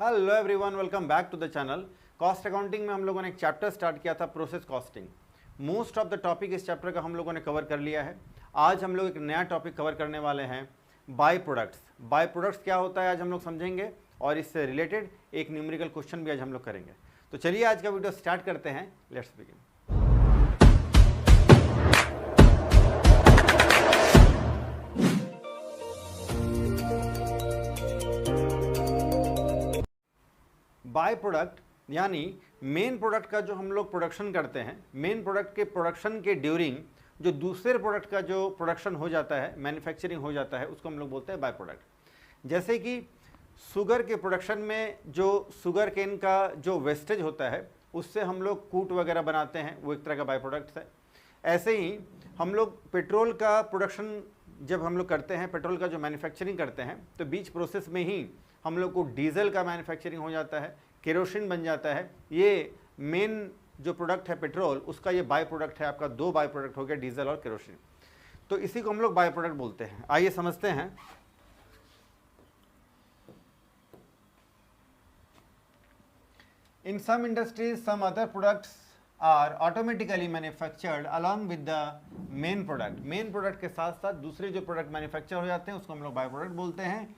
Hello everyone, welcome back to the channel. Cost accounting में हम लोगों ने एक चैप्टर स्टार्ट किया था, process costing. Most of the topic इस चैप्टर का हम लोगों ने कवर कर लिया है। आज हम लोग एक नया टॉपिक कवर करने वाले हैं, बाय प्रोडक्ट्स। बाय प्रोडक्ट्स क्या होता है आज हम लोग समझेंगे, और इससे रिलेटेड एक न्यूमेरिकल क्वेश्चन भी आज हम लोग करेंगे। तो चलिए आज का वीडियो स्टार्ट करते हैं। Let's begin. बाय प्रोडक्ट यानी मेन प्रोडक्ट का जो हम लोग प्रोडक्शन करते हैं, मेन प्रोडक्ट के प्रोडक्शन के ड्यूरिंग जो दूसरे प्रोडक्ट का जो प्रोडक्शन हो जाता है, मैन्युफैक्चरिंग हो जाता है, उसको हम लोग बोलते हैं बाय प्रोडक्ट। जैसे कि शुगर के प्रोडक्शन में जो शुगर केन का जो वेस्टेज होता है उससे हम लोग कूट वगैरह बनाते हैं, वो एक तरह का बाय प्रोडक्ट है। ऐसे ही हम लोग पेट्रोल का प्रोडक्शन जब हम लोग करते हैं, पेट्रोल का जो मैन्युफैक्चरिंग करते हैं, तो बीच प्रोसेस में ही हम लोग को डीजल का मैन्युफैक्चरिंग हो जाता है, केरोसिन बन जाता है। ये मेन जो प्रोडक्ट है पेट्रोल, उसका ये बाय प्रोडक्ट है। आपका दो बाय प्रोडक्ट हो गया, डीजल और केरोसिन। तो इसी को हम लोग बाय प्रोडक्ट बोलते हैं। आइए समझते हैं। In some industries some other products are automatically manufactured along with the main product. Main product के साथ साथ दूसरे जो प्रोडक्ट मैन्युफैक्चर हो जाते हैं उसको हम लोग बाय प्रोडक्ट बोलते हैं।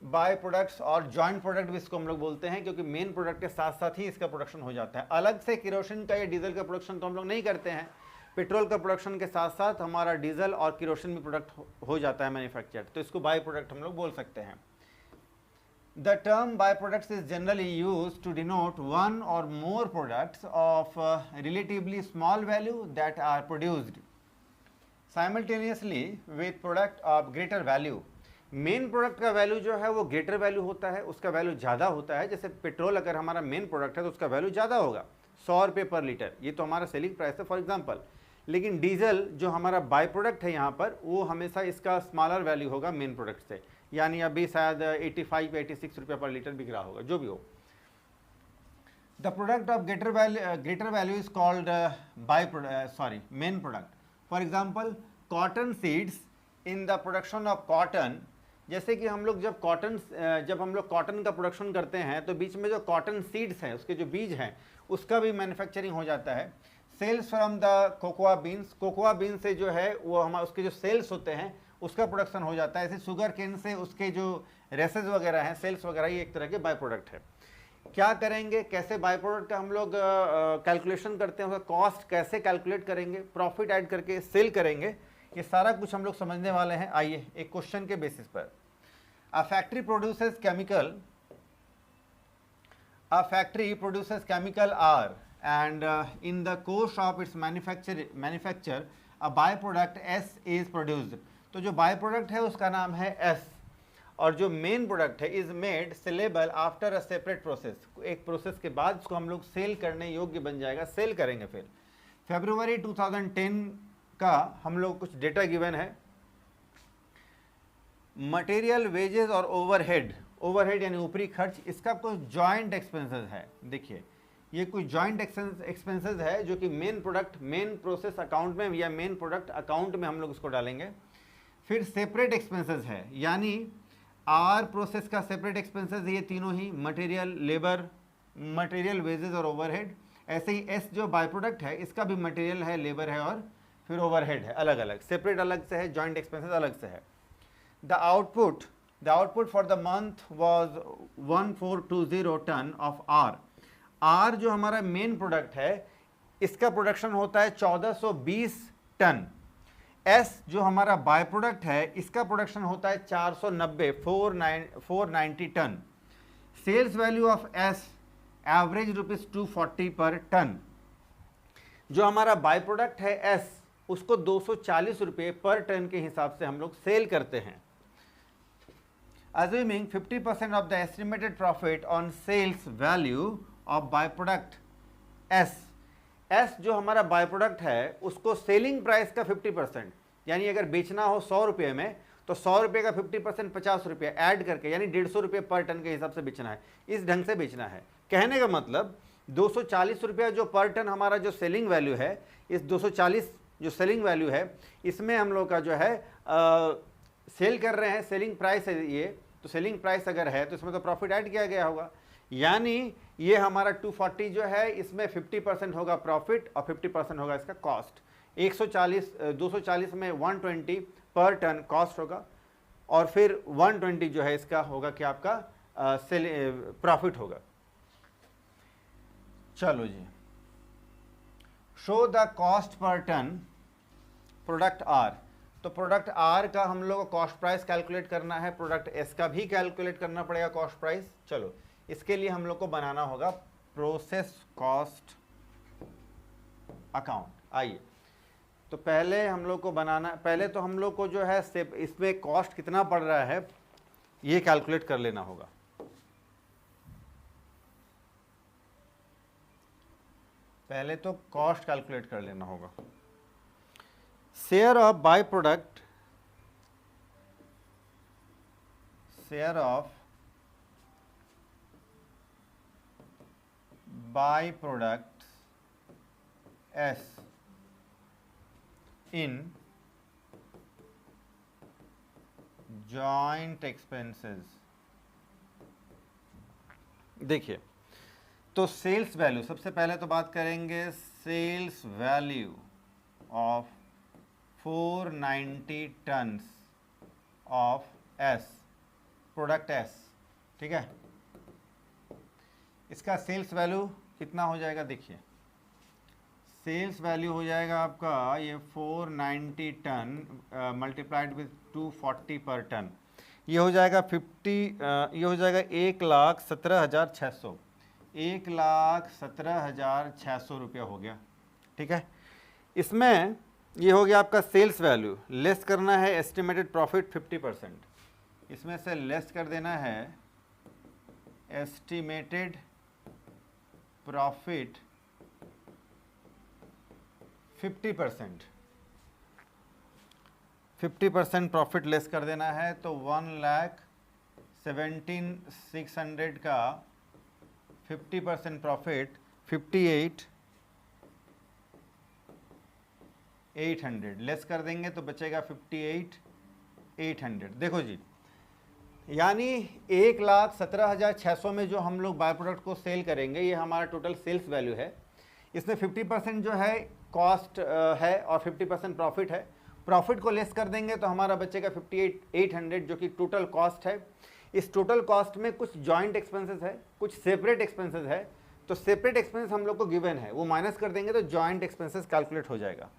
बाय प्रोडक्ट्स और जॉइंट प्रोडक्ट भी इसको हम लोग बोलते हैं, क्योंकि मेन प्रोडक्ट के साथ साथ ही इसका प्रोडक्शन हो जाता है। अलग से केरोसिन का या डीजल का प्रोडक्शन तो हम लोग नहीं करते हैं। पेट्रोल का प्रोडक्शन के साथ साथ हमारा डीजल और केरोसिन भी प्रोडक्ट हो जाता है मैन्युफैक्चर्ड, तो इसको बाय प्रोडक्ट हम लोग बोल सकते हैं। The term by products is generally use to denote one or more products of relatively small value that are produced simultaneously with product of greater value. Main product का value जो है वो greater value होता है, उसका value ज़्यादा होता है। जैसे पेट्रोल अगर हमारा मेन प्रोडक्ट है तो उसका वैल्यू ज़्यादा होगा, 100 रुपये पर लीटर, ये तो हमारा सेलिंग प्राइस है फॉर एग्जांपल। लेकिन डीजल जो हमारा बाय प्रोडक्ट है यहाँ पर, वो हमेशा इसका स्मॉलर वैल्यू होगा मेन प्रोडक्ट से, यानी अभी शायद 85 या 86 रुपये पर लीटर बिक रहा होगा, जो भी हो। The product of greater value is called main product. For example cotton seeds in the production of cotton. जैसे कि हम लोग जब कॉटन का प्रोडक्शन करते हैं तो बीच में जो कॉटन सीड्स हैं, उसके जो बीज हैं, उसका भी मैन्युफैक्चरिंग हो जाता है। Sales from the cocoa beans, cocoa bean से जो है वो हमारे उसके जो सेल्स होते हैं उसका प्रोडक्शन हो जाता है। ऐसे शुगर केन से उसके जो रेसेस वगैरह हैं, सेल्स वगैरह, ये एक तरह के बाय प्रोडक्ट है। क्या करेंगे, कैसे बाय प्रोडक्ट का हम लोग कैलकुलेशन करते हैं, उसका कॉस्ट कैसे कैलकुलेट करेंगे, प्रॉफिट ऐड करके सेल करेंगे, ये सारा कुछ हम लोग समझने वाले हैं। आइए एक क्वेश्चन के बेसिस पर। A factory produces chemical R, and in the course of its manufacture a byproduct S is produced। तो जो बाय प्रोडक्ट है उसका नाम है S, और जो मेन प्रोडक्ट है is made saleable after a separate process. एक प्रोसेस के बाद उसको हम लोग सेल करने योग्य बन जाएगा, सेल करेंगे। फिर फरवरी 2010 का हम लोग कुछ डेटा गिवन है। मटेरियल, वेजेस और ओवरहेड, ओवरहेड यानी ऊपरी खर्च, इसका कुछ जॉइंट एक्सपेंसेस है। देखिए ये कुछ जॉइंट एक्सपेंसेस है जो कि main product, main process account में या मेन प्रोडक्ट अकाउंट में हम लोग उसको डालेंगे। फिर सेपरेट एक्सपेंसेस है, यानी आर प्रोसेस का सेपरेट एक्सपेंसेस, ये तीनों ही मटेरियल, लेबर, मटेरियल, वेजेस और ओवरहेड। ऐसे ही एस जो बाय प्रोडक्ट है, इसका भी मटेरियल है, लेबर है और फिर ओवरहेड है। अलग अलग, सेपरेट अलग से है, जॉइंट एक्सपेंसेस अलग से है। The output for the month was 1420 ton of R। R जो हमारा मेन प्रोडक्ट है, इसका प्रोडक्शन होता है 1420 टन। S जो हमारा बाय प्रोडक्ट है, इसका प्रोडक्शन होता है 490 ton. Sales value of S average ₹240 पर टन। जो हमारा बाय प्रोडक्ट है S, उसको 240 रुपये पर टन के हिसाब से हम लोग सेल करते हैं। Assuming 50% of the estimated profit on sales value of byproduct S। S जो हमारा बाय प्रोडक्ट है उसको सेलिंग प्राइस का 50%, यानी अगर बेचना हो 100 रुपये में तो 100 रुपये का 50% 50 रुपये ऐड करके, यानी 150 रुपये पर टन के हिसाब से बेचना है। इस ढंग से बेचना है। कहने का मतलब 240 रुपये जो पर टन हमारा जो सेलिंग वैल्यू है, इस 240 जो सेलिंग वैल्यू है, इसमें हम लोग का जो है सेल कर रहे हैं, सेलिंग प्राइस है ये तो सेलिंग प्राइस अगर है तो इसमें तो प्रॉफिट ऐड किया गया होगा, यानी ये हमारा 240 जो है इसमें 50% होगा प्रॉफिट और 50% होगा इसका कॉस्ट। 240 में 120 पर टन कॉस्ट होगा और फिर 120 जो है इसका होगा कि आपका प्रॉफिट होगा। चलो जी, show the cost per ton product R. तो प्रोडक्ट आर का हम लोग को कॉस्ट प्राइस कैलकुलेट करना है, प्रोडक्ट एस का भी कैलकुलेट करना पड़ेगा कॉस्ट प्राइस। चलो इसके लिए हम लोग को बनाना होगा प्रोसेस कॉस्ट अकाउंट। आइए, तो पहले हम लोग को बनाना, पहले तो हम लोग को जो है इसमें कॉस्ट कितना पड़ रहा है ये कैलकुलेट कर लेना होगा। पहले तो कॉस्ट कैलकुलेट कर लेना होगा। Share of by product, share of by product S in joint expenses. देखिए, तो सेल्स वैल्यू, सबसे पहले तो बात करेंगे sales value of 490 tons of S, product S, ठीक है। इसका सेल्स वैल्यू कितना हो जाएगा, देखिए सेल्स वैल्यू हो जाएगा आपका ये 490 टन मल्टीप्लाइड विथ 240 पर टन, ये हो जाएगा 50, ये हो जाएगा 1,17,600, 1,17,600 रुपया हो गया, ठीक है। इसमें ये हो गया आपका सेल्स वैल्यू, लेस करना है एस्टिमेटेड प्रॉफिट 50%, इसमें से लेस कर देना है एस्टिमेटेड प्रॉफिट 50% प्रॉफिट लेस कर देना है। तो 1,17,600 का 50% प्रॉफिट 58,800 लेस कर देंगे तो बचेगा 58,800। देखो जी, यानी 1,17,600 में जो हम लोग बाय प्रोडक्ट को सेल करेंगे ये हमारा टोटल सेल्स वैल्यू है। इसमें 50% जो है कॉस्ट है और 50% प्रॉफिट है। प्रॉफिट को लेस कर देंगे तो हमारा बचेगा 58,800 जो कि टोटल कॉस्ट है। इस टोटल कॉस्ट में कुछ जॉइंट एक्सपेंसेस है, कुछ सेपरेट एक्सपेंसेस है। तो सेपरेट एक्सपेंस हम लोग को गिवन है, वो माइनस कर देंगे तो जॉइंट एक्सपेंसेस कैलकुलेट हो जाएगा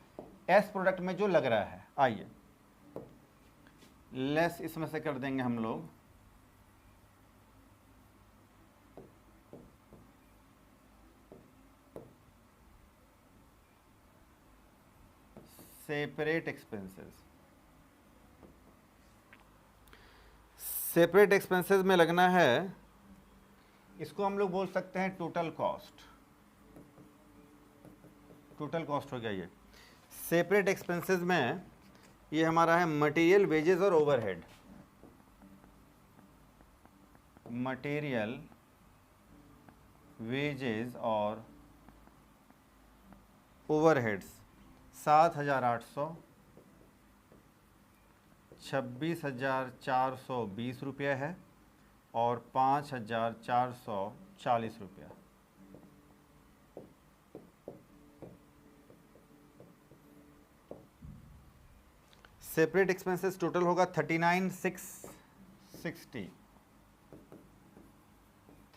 एस प्रोडक्ट में जो लग रहा है। आइए लेस इसमें से कर देंगे हम लोग सेपरेट एक्सपेंसेस। सेपरेट एक्सपेंसेस में लगना है, इसको हम लोग बोल सकते हैं टोटल कॉस्ट। टोटल कॉस्ट हो गया ये। सेपरेट एक्सपेंसेस में ये हमारा है मटेरियल, वेजेस और ओवरहेड। मटेरियल, वेजेस और ओवरहेड्स 7,800, 26,420 रुपये है और 5,440 रुपया। सेपरेट एक्सपेंसेस टोटल होगा 39,660,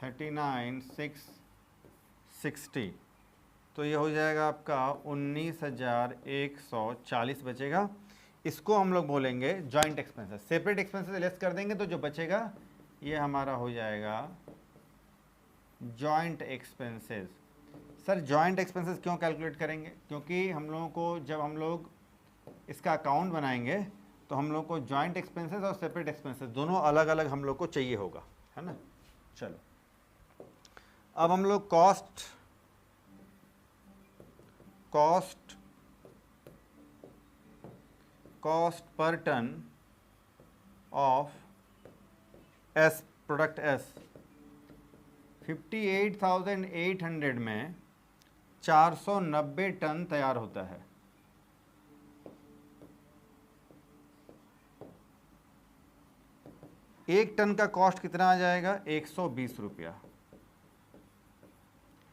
39,660। तो ये हो जाएगा आपका 19,140 बचेगा। इसको हम लोग बोलेंगे joint expenses. Separate expenses less कर देंगे तो जो बचेगा ये हमारा हो जाएगा joint expenses. Sir joint expenses क्यों कैलकुलेट करेंगे, क्योंकि हम लोगों को जब हम लोग इसका अकाउंट बनाएंगे तो हम लोग को जॉइंट एक्सपेंसेस और सेपरेट एक्सपेंसेस दोनों अलग अलग हम लोग को चाहिए होगा, है ना। चलो अब हम लोग cost per ton of S, product S, 58,800 में 490 टन तैयार होता है। 1 टन का कॉस्ट कितना आ जाएगा? 120 रुपया।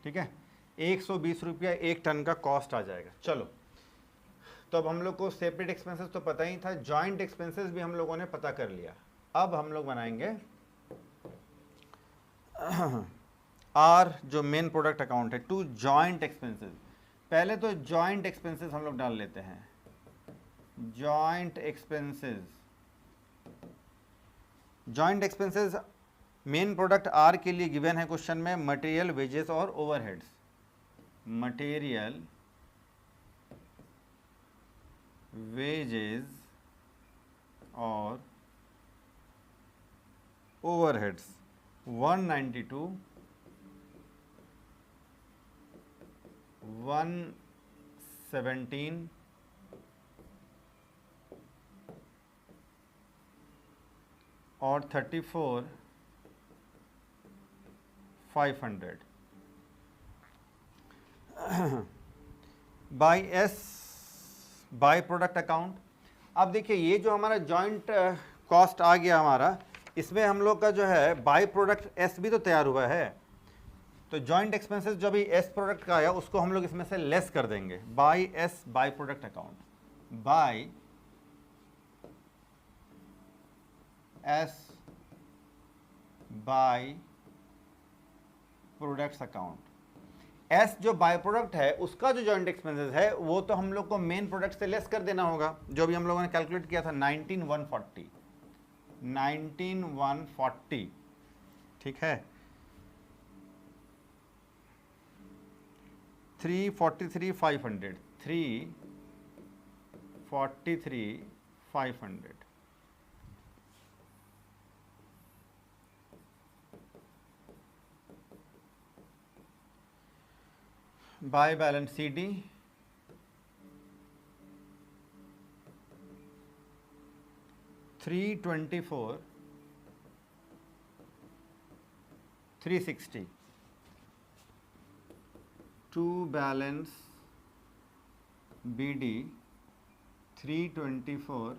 ठीक है, 120 रुपया 1 टन का कॉस्ट आ जाएगा। चलो, तो अब हम लोग को सेपरेट एक्सपेंसेस तो पता ही था, जॉइंट एक्सपेंसेस भी हम लोगों ने पता कर लिया। अब हम लोग बनाएंगे आर जो मेन प्रोडक्ट अकाउंट है, टू जॉइंट एक्सपेंसेस। पहले तो जॉइंट एक्सपेंसेस हम लोग डाल लेते हैं। Joint expenses, joint expenses main product R के लिए गिवन है क्वेश्चन में, मटेरियल, वेजेस और ओवरहेड्स। मटेरियल, वेजेस और ओवरहेड्स 192, 117 और 34, 500 by S, by product account. अब देखिए ये जो हमारा जॉइंट कॉस्ट आ गया हमारा, इसमें हम लोग का जो है बाई प्रोडक्ट एस भी तो तैयार हुआ है। तो जॉइंट एक्सपेंसेस जो भी एस प्रोडक्ट का आया उसको हम लोग इसमें से लेस कर देंगे। By S, by product account, by S by products account. S जो बाय प्रोडक्ट है उसका जो जॉइंट एक्सपेंसेस है वो तो हम लोग को मेन प्रोडक्ट से लेस कर देना होगा, जो भी हम लोगों ने कैलकुलेट किया था 19140, 19140। ठीक है, 343,500, 343,500। By balance c d, 324, 360। To balance b d 324,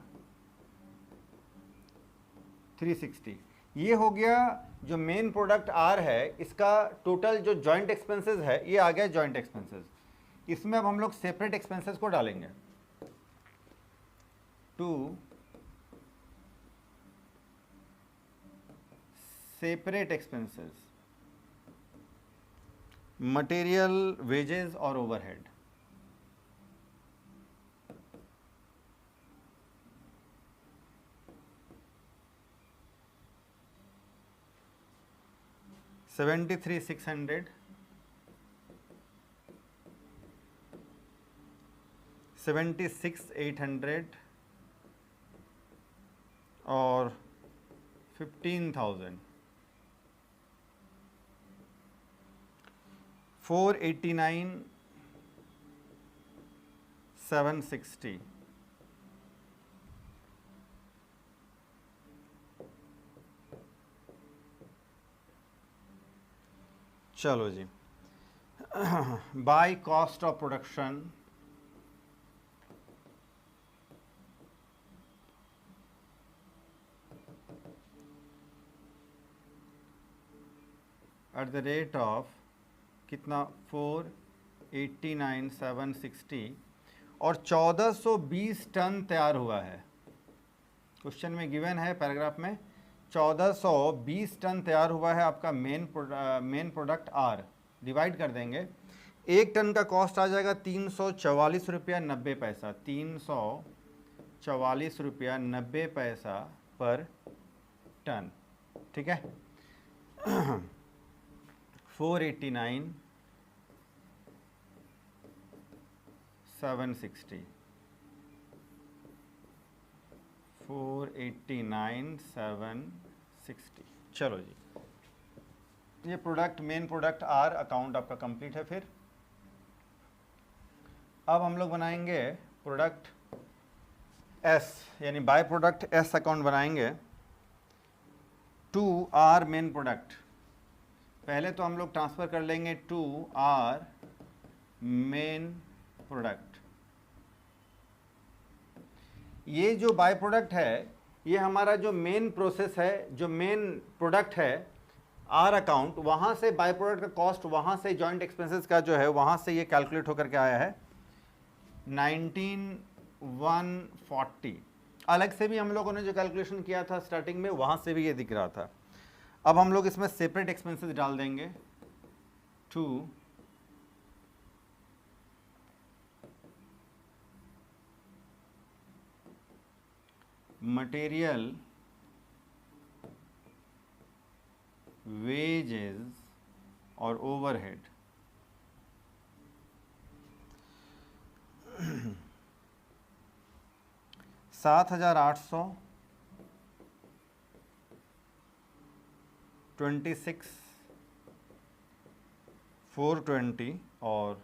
360। ये हो गया जो मेन प्रोडक्ट आर है, इसका टोटल जो जॉइंट एक्सपेंसेस है ये आ गया जॉइंट एक्सपेंसेस। इसमें अब हम लोग सेपरेट एक्सपेंसेस को डालेंगे। Two separate expenses, material, wages और ओवरहेड। $73,600, 76,800 और 15,000, 489,760। चलो जी, by cost of production, at the rate of कितना 489,760 और 1420 टन तैयार हुआ है। क्वेश्चन में गिवन है पैराग्राफ में 1420 टन तैयार हुआ है आपका मेन प्रोडक्ट आर। डिवाइड कर देंगे, 1 टन का कॉस्ट आ जाएगा 344 रुपया 90 पैसा, 344 रुपया 90 पैसा पर टन। ठीक है, 489,760, 489,760। चलो जी, ये product main product R account आपका कंप्लीट है। फिर अब हम लोग बनाएंगे प्रोडक्ट एस, यानी बाय प्रोडक्ट एस अकाउंट बनाएंगे टू आर मेन प्रोडक्ट। पहले तो हम लोग ट्रांसफ़र कर लेंगे टू आर मेन प्रोडक्ट। ये जो बाय प्रोडक्ट है ये हमारा जो मेन प्रोसेस है, जो मेन प्रोडक्ट है आर अकाउंट, वहाँ से बाय प्रोडक्ट का कॉस्ट, वहाँ से जॉइंट एक्सपेंसेस का जो है वहाँ से ये कैलकुलेट होकर के आया है 19,140। अलग से भी हम लोगों ने जो कैलकुलेशन किया था स्टार्टिंग में, वहाँ से भी ये दिख रहा था। अब हम लोग इसमें सेपरेट एक्सपेंसेस डाल देंगे टू मटेरियल, वेजेस और ओवरहेड। $7,800, 26, 420 और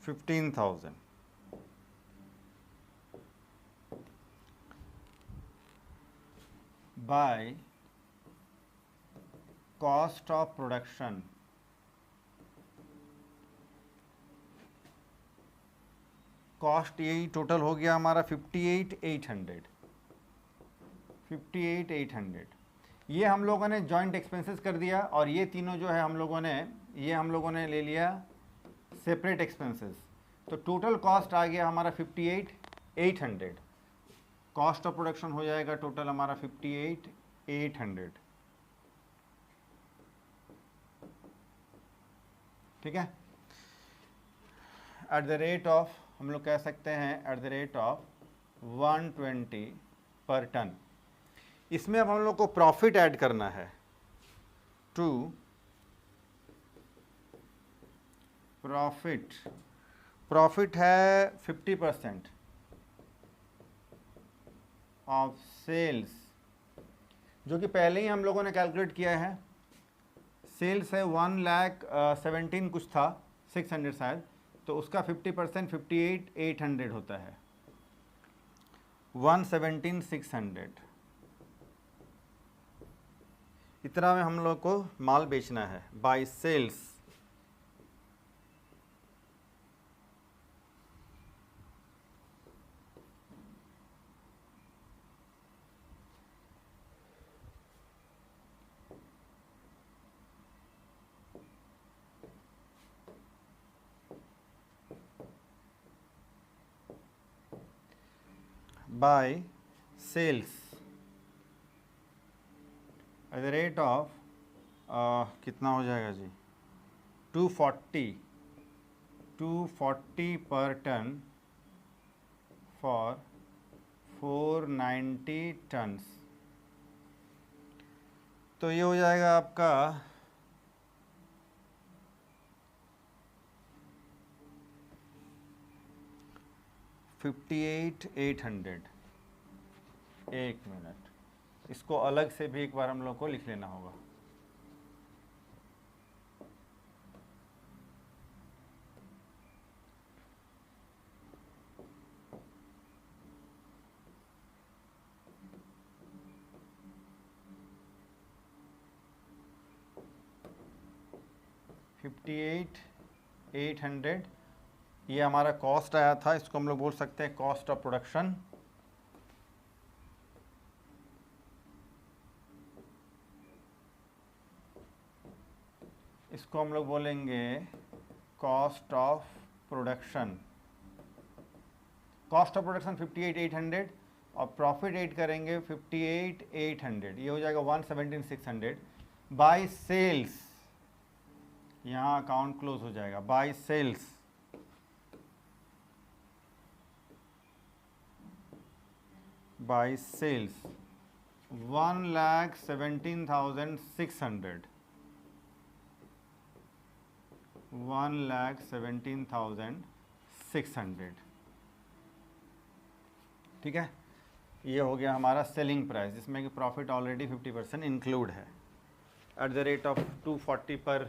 15,000। Bye cost of production, cost यही टोटल हो गया हमारा 58,800। 58,800 ये हम लोगों ने जॉइंट एक्सपेंसेस कर दिया, और ये तीनों जो है हम लोगों ने ले लिया सेपरेट एक्सपेंसेस। तो टोटल कॉस्ट आ गया हमारा 58,800। कॉस्ट ऑफ प्रोडक्शन हो जाएगा टोटल हमारा 58,800। ठीक है, एट द रेट ऑफ, हम लोग कह सकते हैं एट द रेट ऑफ 120 पर टन। इसमें अब हम लोग को प्रॉफिट ऐड करना है। टू प्रॉफिट है 50% ऑफ सेल्स, जो कि पहले ही हम लोगों ने कैलकुलेट किया है। सेल्स है 1,17,000 कुछ था, 600 शायद, तो उसका 50% 58,800 होता है, 117,600। इतना में हम लोग को माल बेचना है by sales. By sales at the rate of कितना हो जाएगा जी, 240 पर टन फॉर 490 टन्स। तो ये हो जाएगा आपका 58,800। एक मिनट, इसको अलग से भी एक बार हम लोग को लिख लेना होगा। $58,800 ये हमारा कॉस्ट आया था। इसको हम लोग बोल सकते हैं कॉस्ट ऑफ प्रोडक्शन। इसको हम लोग बोलेंगे cost of production. Cost of production 58,800 और प्रॉफिट ऐड करेंगे 58,800, ये हो जाएगा 117,600 बाय सेल्स। यहाँ अकाउंट क्लोज हो जाएगा। By sales by sales 1,17,600, 1,17,600। ठीक है, ये हो गया हमारा सेलिंग प्राइस, जिसमें कि प्रॉफिट ऑलरेडी 50% इंक्लूड है। एट द रेट ऑफ 240 पर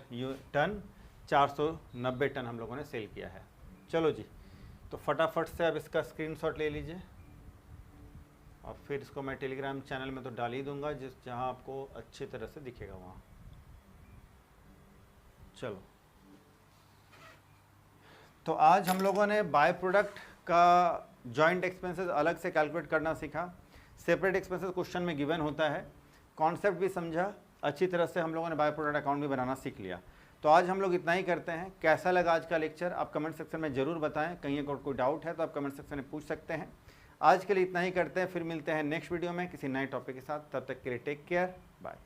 टन 490 टन हम लोगों ने सेल किया है। चलो जी, तो फटाफट से अब इसका स्क्रीनशॉट ले लीजिए, और फिर इसको मैं टेलीग्राम चैनल में तो डाल ही दूंगा, जहाँ आपको अच्छी तरह से दिखेगा वहाँ। चलो, तो आज हम लोगों ने बाय प्रोडक्ट आपका जॉइंट एक्सपेंसेस अलग से कैलकुलेट करना सीखा, सेपरेट एक्सपेंसेस क्वेश्चन में गिवन होता है, कॉन्सेप्ट भी समझा, अच्छी तरह से हम लोगों ने बाय प्रोडक्ट अकाउंट भी बनाना सीख लिया। तो आज हम लोग इतना ही करते हैं। कैसा लगा आज का लेक्चर आप कमेंट सेक्शन में ज़रूर बताएं, कहीं अगर कोई डाउट है तो आप कमेंट सेक्शन में पूछ सकते हैं। आज के लिए इतना ही करते हैं, फिर मिलते हैं नेक्स्ट वीडियो में किसी नए टॉपिक के साथ। तब तक के लिए टेक केयर, बाय।